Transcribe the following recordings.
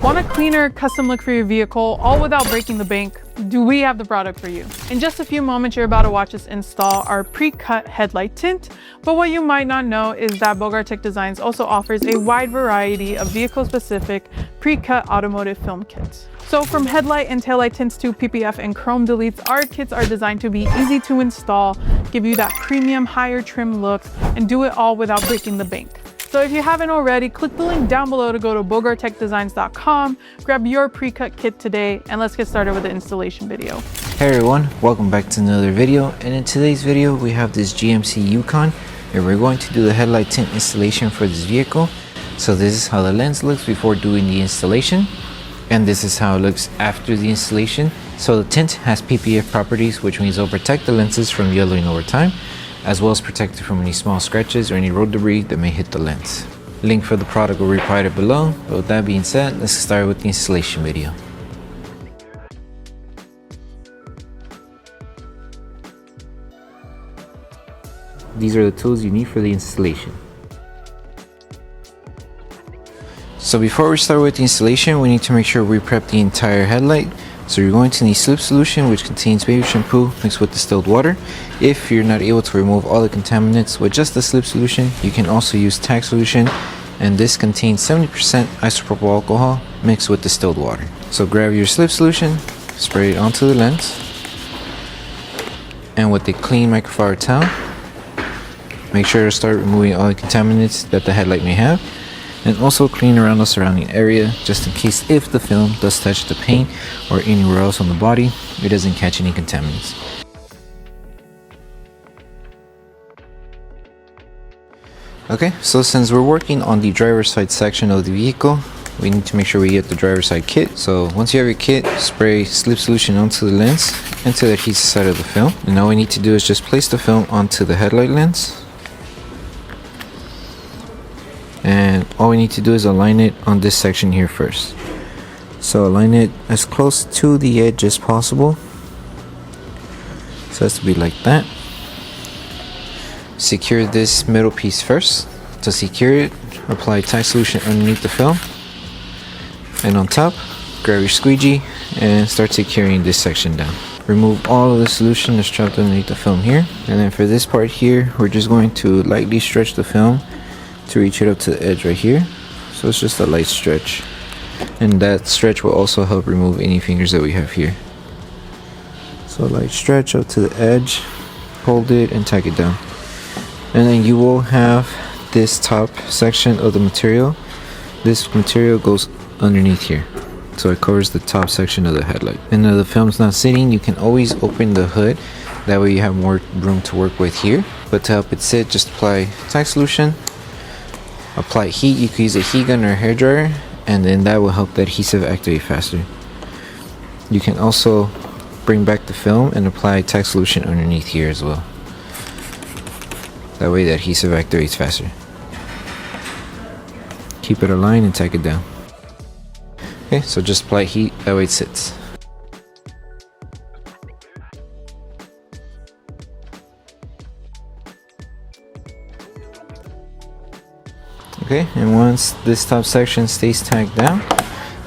Want a cleaner, custom look for your vehicle, all without breaking the bank? Do we have the product for you? In just a few moments, you're about to watch us install our pre-cut headlight tint. But what you might not know is that Bogart Tech Designs also offers a wide variety of vehicle-specific pre-cut automotive film kits. So from headlight and taillight tints to PPF and chrome deletes, our kits are designed to be easy to install, give you that premium, higher trim look, and do it all without breaking the bank. So if you haven't already, click the link down below to go to bogarttechdesigns.com, grab your pre-cut kit today, and let's get started with the installation video. Hey everyone, welcome back to another video. And in today's video, we have this GMC Yukon, and we're going to do the headlight tint installation for this vehicle. So this is how the lens looks before doing the installation, and this is how it looks after the installation. So the tint has PPF properties, which means it'll protect the lenses from yellowing over time, as well as protect it from any small scratches or any road debris that may hit the lens. Link for the product will be provided below. But with that being said, let's start with the installation video. These are the tools you need for the installation. So before we start with the installation, we need to make sure we prep the entire headlight. So you're going to need slip solution, which contains baby shampoo mixed with distilled water. If you're not able to remove all the contaminants with just the slip solution, you can also use tag solution, and this contains 70% isopropyl alcohol mixed with distilled water. So grab your slip solution, spray it onto the lens, and with a clean microfiber towel, make sure to start removing all the contaminants that the headlight may have, and also clean around the surrounding area just in case if the film does touch the paint or anywhere else on the body, it doesn't catch any contaminants. Okay, so since we're working on the driver's side section of the vehicle, we need to make sure we get the driver's side kit. So once you have your kit, spray slip solution onto the lens and to the adhesive side of the film. And all we need to do is just place the film onto the headlight lens. And all we need to do is align it on this section here first. So align it as close to the edge as possible. So it has to be like that. Secure this middle piece first. To secure it, apply Tide solution underneath the film. And on top, grab your squeegee and start securing this section down. Remove all of the solution that's trapped underneath the film here. And then for this part here, we're just going to lightly stretch the film to reach it up to the edge right here. So it's just a light stretch, and that stretch will also help remove any fingers that we have here. So light stretch up to the edge, hold it and tack it down, and then you will have this top section of the material. This material goes underneath here, so it covers the top section of the headlight. And if the film's not sitting, you can always open the hood, that way you have more room to work with here. But to help it sit, just apply tack solution, apply heat. You can use a heat gun or a hairdryer, and then that will help the adhesive activate faster. You can also bring back the film and apply tack solution underneath here as well. That way the adhesive activates faster. Keep it aligned and tack it down. Okay, so just apply heat, that way it sits. Okay, and once this top section stays tacked down,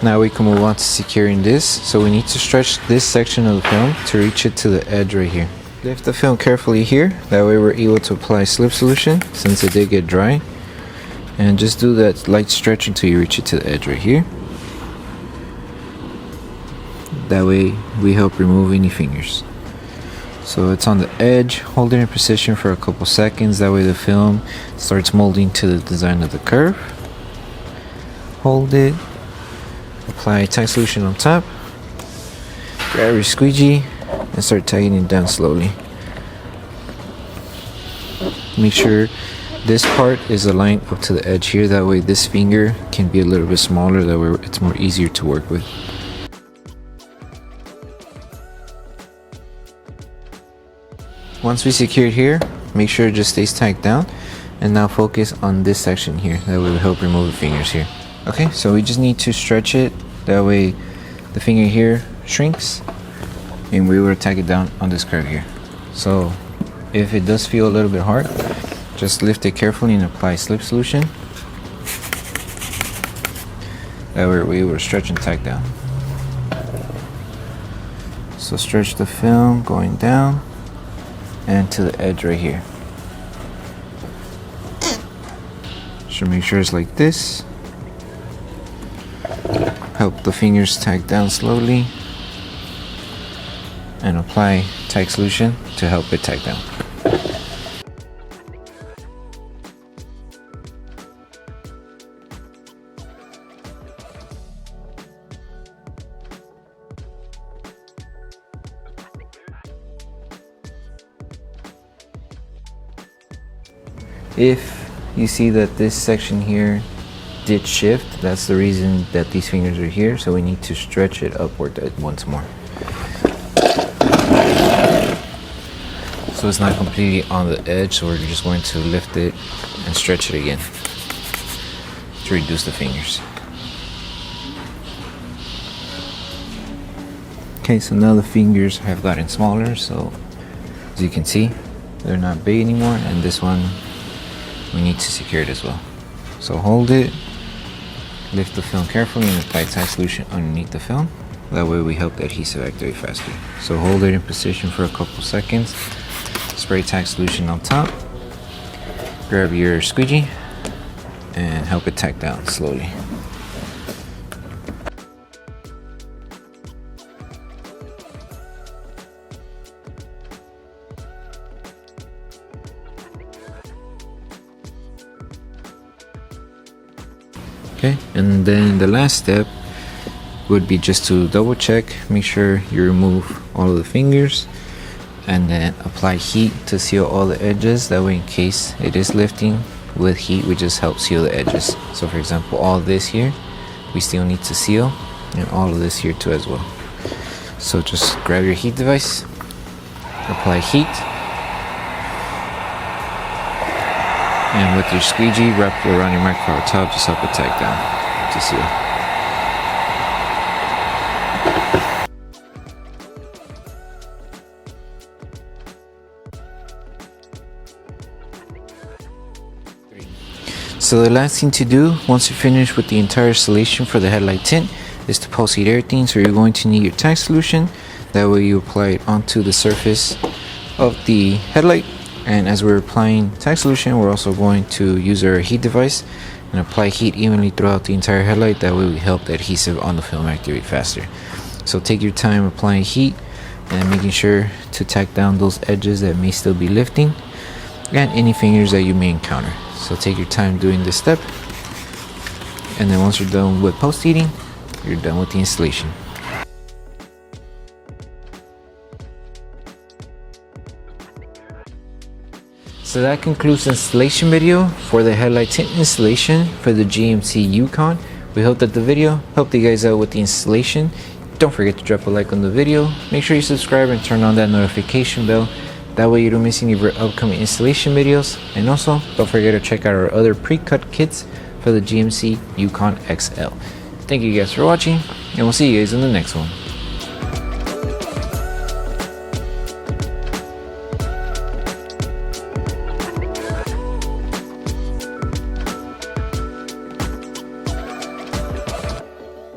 now we can move on to securing this. So we need to stretch this section of the film to reach it to the edge right here. Lift the film carefully here, that way we're able to apply slip solution since it did get dry. And just do that light stretch until you reach it to the edge right here. That way we help remove any fingers. So it's on the edge, hold it in position for a couple seconds, that way the film starts molding to the design of the curve. Hold it, apply tack solution on top, grab your squeegee and start tagging it down slowly. Make sure this part is aligned up to the edge here, that way this finger can be a little bit smaller, that way it's more easier to work with. Once we secure it here, make sure it just stays tacked down, and now focus on this section here, that will help remove the fingers here. Okay, so we just need to stretch it, that way the finger here shrinks and we will tack it down on this curve here. So if it does feel a little bit hard, just lift it carefully and apply slip solution. That way we're able to stretch and tack down. So stretch the film going down and to the edge right here. So make sure it's like this. Help the fingers tack down slowly and apply tack solution to help it tack down. If you see that this section here did shift, that's the reason that these fingers are here, so we need to stretch it upward once more. So it's not completely on the edge, so we're just going to lift it and stretch it again to reduce the fingers. Okay, so now the fingers have gotten smaller, so as you can see, they're not big anymore, and this one we need to secure it as well. So hold it, lift the film carefully and apply tack solution underneath the film. That way we help the adhesive activate faster. So hold it in position for a couple seconds, spray tack solution on top, grab your squeegee and help it tack down slowly. Okay, and then the last step would be just to double check, make sure you remove all of the fingers and then apply heat to seal all the edges. That way in case it is lifting with heat, we just help seal the edges. So for example, all this here we still need to seal, and all of this here too as well. So just grab your heat device, apply heat, and with your squeegee, wrap it around your microfiber top, just help it tack down to seal. So the last thing to do once you finish with the entire installation for the headlight tint is to post heat everything. So you're going to need your tack solution. That way you apply it onto the surface of the headlight. And as we're applying tack solution, we're also going to use our heat device and apply heat evenly throughout the entire headlight. That way we help the adhesive on the film activate faster. So take your time applying heat and making sure to tack down those edges that may still be lifting and any fingers that you may encounter. So take your time doing this step, and then once you're done with post heating, you're done with the installation. So that concludes the installation video for the headlight tint installation for the GMC Yukon. We hope that the video helped you guys out with the installation. Don't forget to drop a like on the video. Make sure you subscribe and turn on that notification bell. That way you don't miss any of our upcoming installation videos. And also, don't forget to check out our other pre-cut kits for the GMC Yukon XL. Thank you guys for watching, and we'll see you guys in the next one.